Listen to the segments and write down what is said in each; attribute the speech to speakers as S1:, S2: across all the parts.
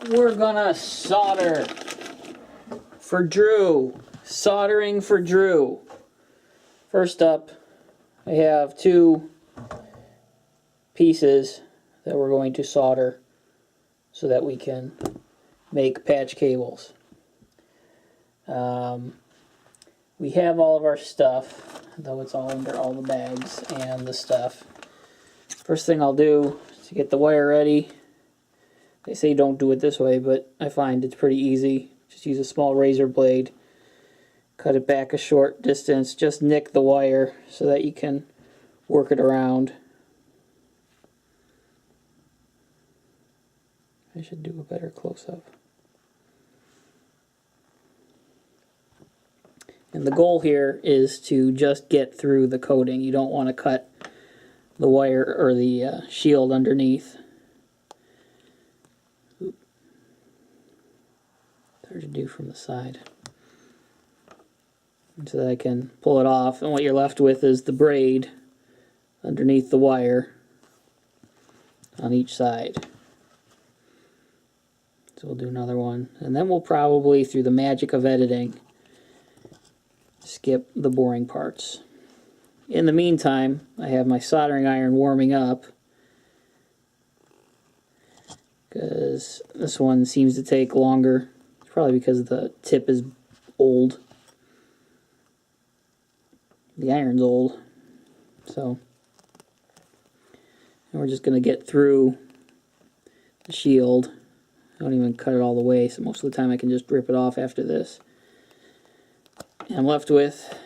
S1: we're gonna solder for Drew. Soldering for Drew. First up, I have two pieces that we're going to solder so that we can make patch cables. We have all of our stuff, though it's all under all the bags and the stuff. First thing I'll do is to get the wire ready. They say don't do it this way, but I find it's pretty easy. Just use a small razor blade, cut it back a short distance, just nick the wire so that you can work it around. I should do a better close-up. And the goal here is to just get through the coating. You don't want to cut the wire or the shield underneath. It's hard to do from the side. So that I can pull it off, and what you're left with is the braid underneath the wire on each side. So we'll do another one, and then we'll probably, through the magic of editing, skip the boring parts. In the meantime, I have my soldering iron warming up because this one seems to take longer. It's probably because the tip is old. The iron's old. So, and we're just going to get through the shield. I don't even cut it all the way, so most of the time I can just rip it off after this. And I'm left with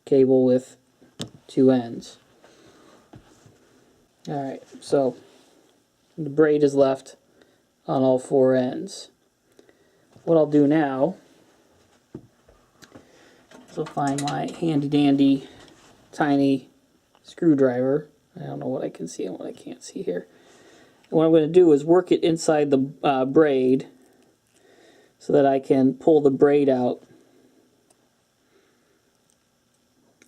S1: cable with two ends. Alright, so the braid is left on all four ends. What I'll do now is I'll find my handy dandy tiny screwdriver. I don't know what I can see and what I can't see here. And what I'm going to do is work it inside the braid so that I can pull the braid out.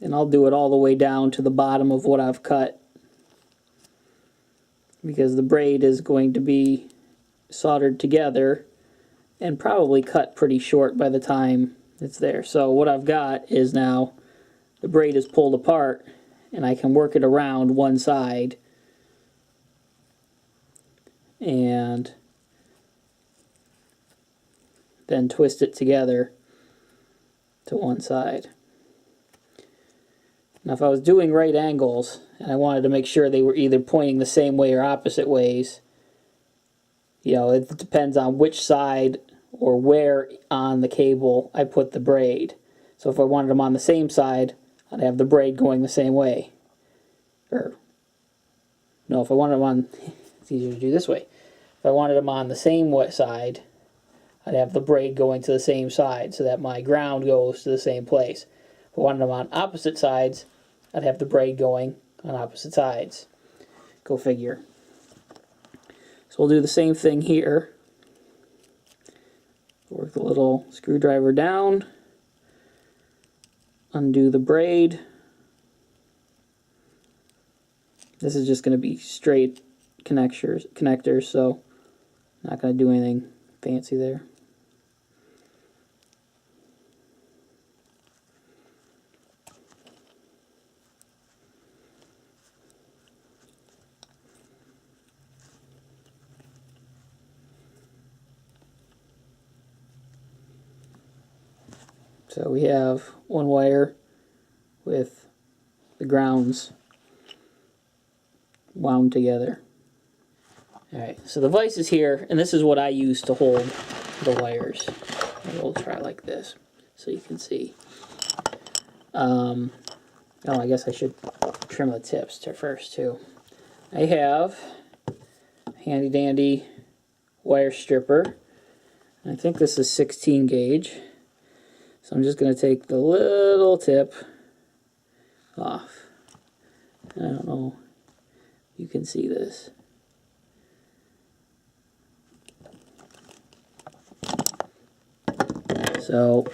S1: And I'll do it all the way down to the bottom of what I've cut, because the braid is going to be soldered together and probably cut pretty short by the time it's there. So what I've got is now the braid is pulled apart and I can work it around one side and then twist it together to one side. Now if I was doing right angles and I wanted to make sure they were either pointing the same way or opposite ways, you know, it depends on which side or where on the cable I put the braid. So if I wanted them on the same side, I'd have the braid going the same way. Or, no, if I wanted them on, it's easier to do this way. If I wanted them on the same side, I'd have the braid going to the same side so that my ground goes to the same place. If I wanted them on opposite sides, I'd have the braid going on opposite sides. Go figure. So we'll do the same thing here. Work the little screwdriver down, undo the braid. This is just going to be straight connectors, so I'm not going to do anything fancy there. So we have one wire with the grounds wound together. Alright, so the vise is here, and this is what I use to hold the wires. We'll try like this so you can see. Oh, I guess I should trim the tips first too. I have a handy dandy wire stripper. I think this is 16 gauge. So I'm just going to take the little tip off. I don't know if you can see this. So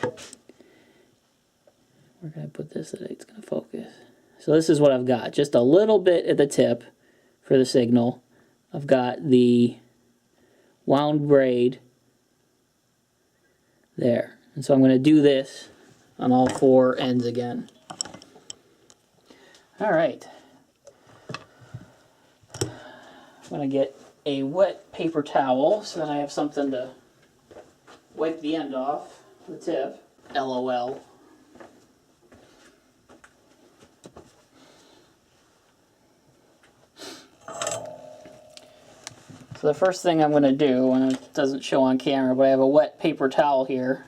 S1: where can I put this so that it's going to focus? So this is what I've got. Just a little bit at the tip for the signal. I've got the wound braid there. And so I'm going to do this on all 4 ends again. All right. I'm going to get a wet paper towel so that I have something to wipe the end off, the tip. LOL. So the first thing I'm going to do, and it doesn't show on camera, but I have a wet paper towel here.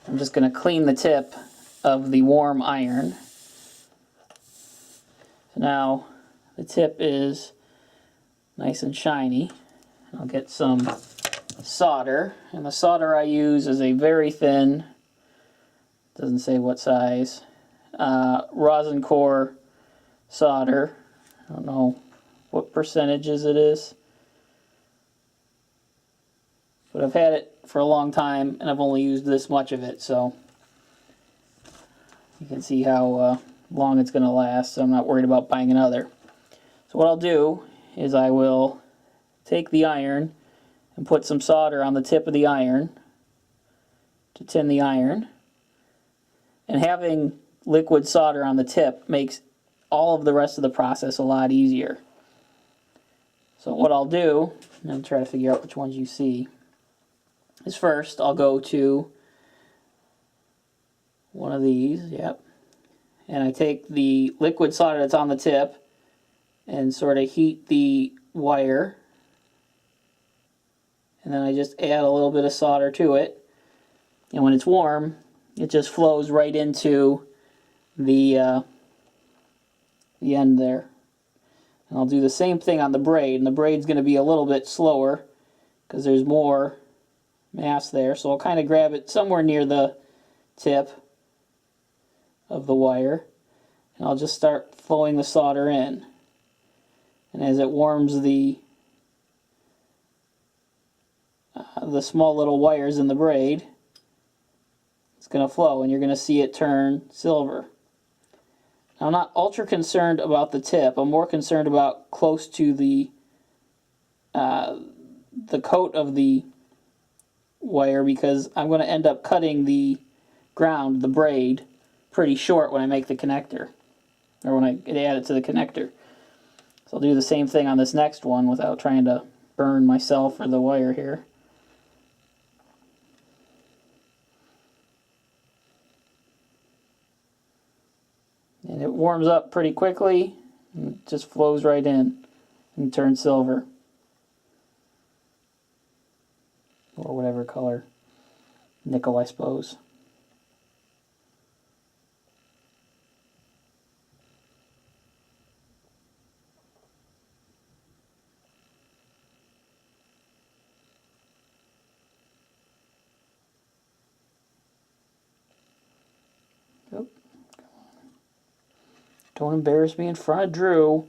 S1: I'm just going to clean the tip of the warm iron. So now the tip is nice and shiny. I'll get some solder, and the solder I use is a very thin, doesn't say what size, rosin core solder. I don't know what percentages it is, but I've had it for a long time and I've only used this much of it, so you can see how long it's going to last, so I'm not worried about buying another. So what I'll do is I will take the iron and put some solder on the tip of the iron to tin the iron. And having liquid solder on the tip makes all of the rest of the process a lot easier. So what I'll do, and I'll try to figure out which ones you see, is first I'll go to one of these, yep, and I take the liquid solder that's on the tip and sort of heat the wire, and then I just add a little bit of solder to it, and when it's warm it just flows right into the end there. And I'll do the same thing on the braid, and the braid's going to be a little bit slower because there's more mass there, so I'll kind of grab it somewhere near the tip of the wire, and I'll just start flowing the solder in. And as it warms the small little wires in the braid, it's going to flow, and you're going to see it turn silver. Now, I'm not ultra concerned about the tip. I'm more concerned about close to the coat of the wire, because I'm going to end up cutting the ground, the braid, pretty short when I make the connector, or when I add it to the connector. So I'll do the same thing on this next one without trying to burn myself or the wire here. And it warms up pretty quickly, and it just flows right in and turns silver. Or whatever color. Nickel, I suppose. Oh, don't embarrass me in front of Drew.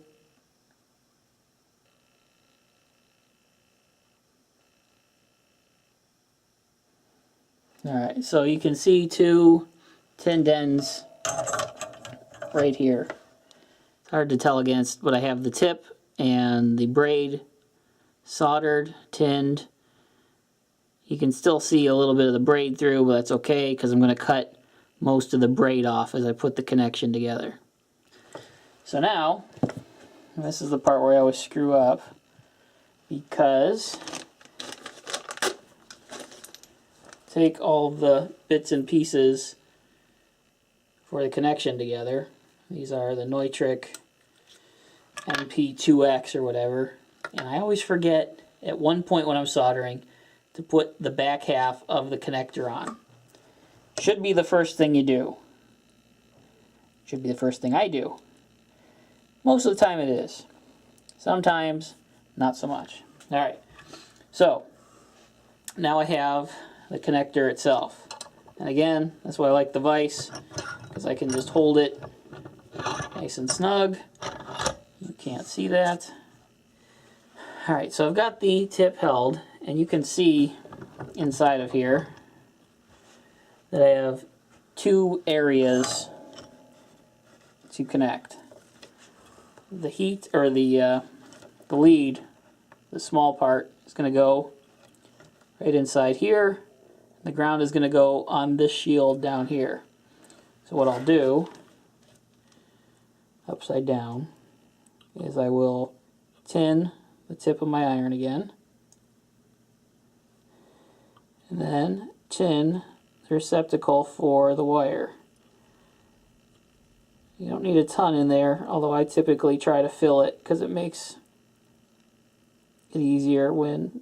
S1: Alright, so you can see 2 tinned ends right here. It's hard to tell against, but I have the tip and the braid soldered, tinned. You can still see a little bit of the braid through, but that's okay because I'm going to cut most of the braid off as I put the connection together. So now, this is the part where I always screw up, because take all of the bits and pieces for the connection together. These are the Neutrik MP2X or whatever, and I always forget at one point when I'm soldering to put the back half of the connector on. Should be the first thing you do. Should be the first thing I do. Most of the time it is. Sometimes not so much. Alright, so now I have the connector itself. And again, that's why I like the vise, because I can just hold it nice and snug. You can't see that. Alright, so I've got the tip held, and you can see inside of here that I have 2 areas to connect. The heat, or the lead the small part, is going to go right inside here. The ground is going to go on this shield down here. So what I'll do, upside down, is I will tin the tip of my iron again. And then tin the receptacle for the wire. You don't need a ton in there, although I typically try to fill it because it makes it easier when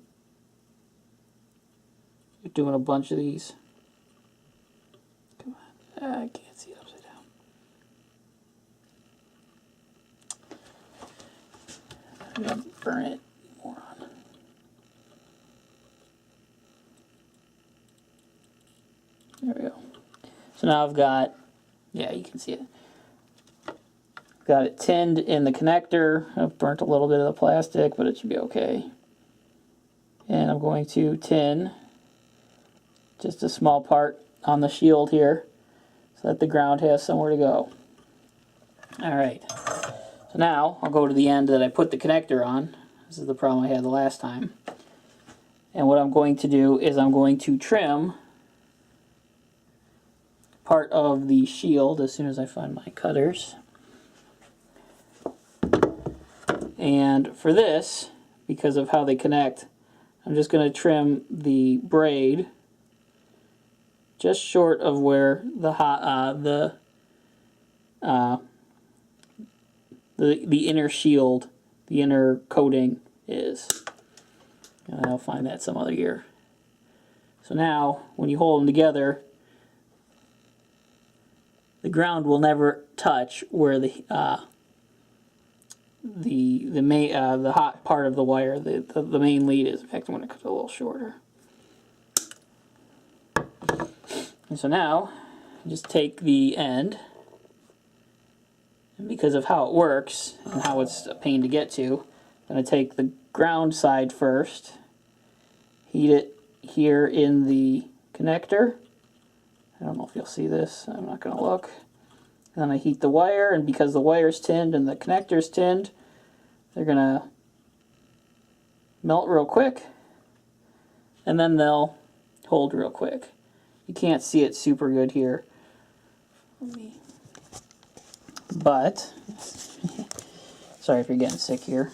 S1: you're doing a bunch of these. Come on, I can't see it upside down. I'm gonna burn it more on. There we go. So now I've got, yeah, you can see it. Got it tinned in the connector. I've burnt a little bit of the plastic, but it should be okay. And I'm going to tin just a small part on the shield here so that the ground has somewhere to go. Alright, so now I'll go to the end that I put the connector on. This is the problem I had the last time. And what I'm going to do is I'm going to trim part of the shield as soon as I find my cutters. And for this, because of how they connect, I'm just going to trim the braid just short of where the inner shield, the inner coating is. And I'll find that some other year. So now, when you hold them together, the ground will never touch where the hot part of the wire, the main lead is. In fact, I'm going to cut it a little shorter. And so now, just take the end, and because of how it works and how it's a pain to get to, I'm going to take the ground side first, heat it here in the connector. I don't know if you'll see this, I'm not going to look. And then I heat the wire, and because the wire's tinned and the connector's tinned, they're going to melt real quick, and then they'll hold real quick. You can't see it super good here, but sorry if you're getting sick here.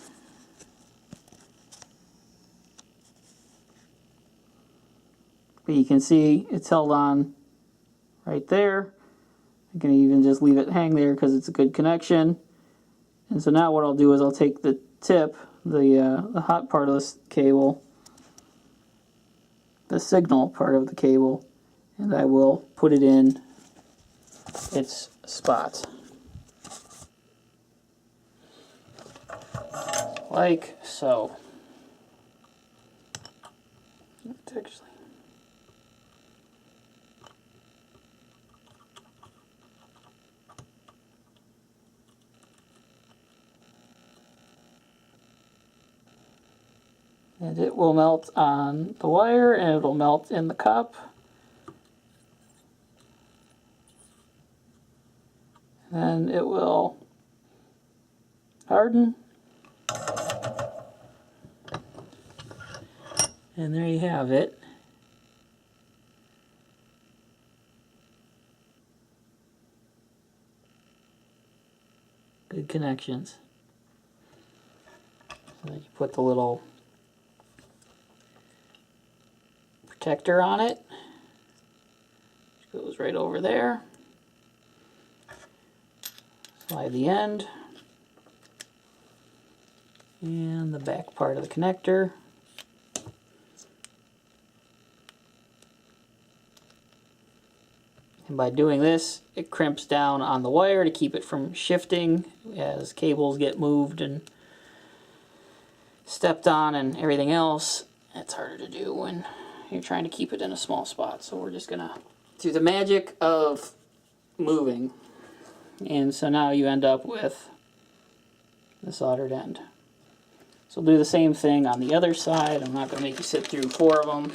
S1: But you can see it's held on right there. I can even just leave it hang there because it's a good connection. And so now what I'll do is I'll take the tip, the hot part of this cable, the signal part of the cable, and I will put it in its spot. Like so. Actually, and it will melt on the wire, and it'll melt in the cup. And it will harden. And there you have it. Good connections. So then you put the little protector on it, which goes right over there. Slide the end and the back part of the connector. And by doing this, it crimps down on the wire to keep it from shifting as cables get moved and stepped on and everything else. It's harder to do when you're trying to keep it in a small spot. So we're just gonna do the magic of moving. And so now you end up with the soldered end. So we'll do the same thing on the other side. I'm not going to make you sit through 4 of them.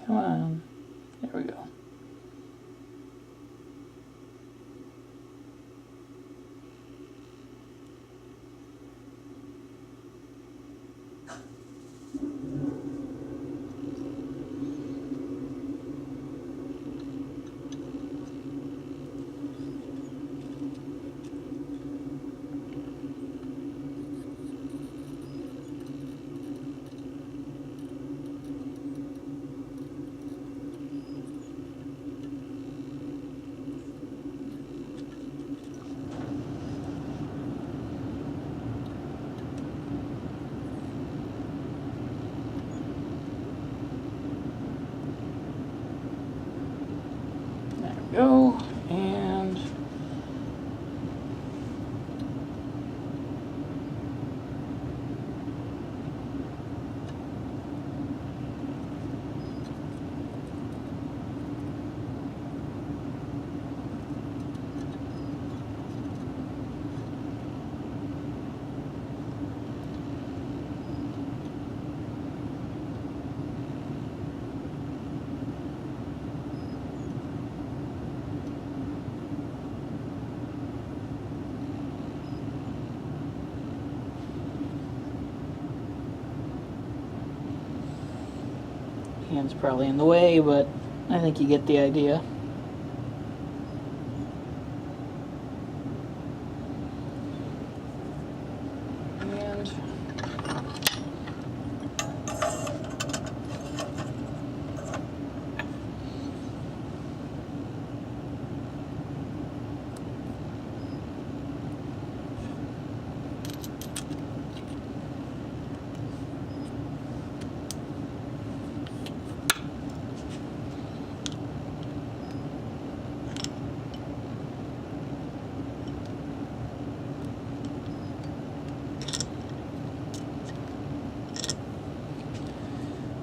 S1: Come on. There we go. Go, and hand's probably in the way, but I think you get the idea. And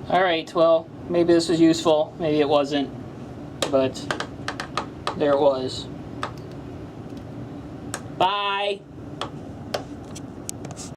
S1: alright, well, maybe this was useful, maybe it wasn't, but there it was.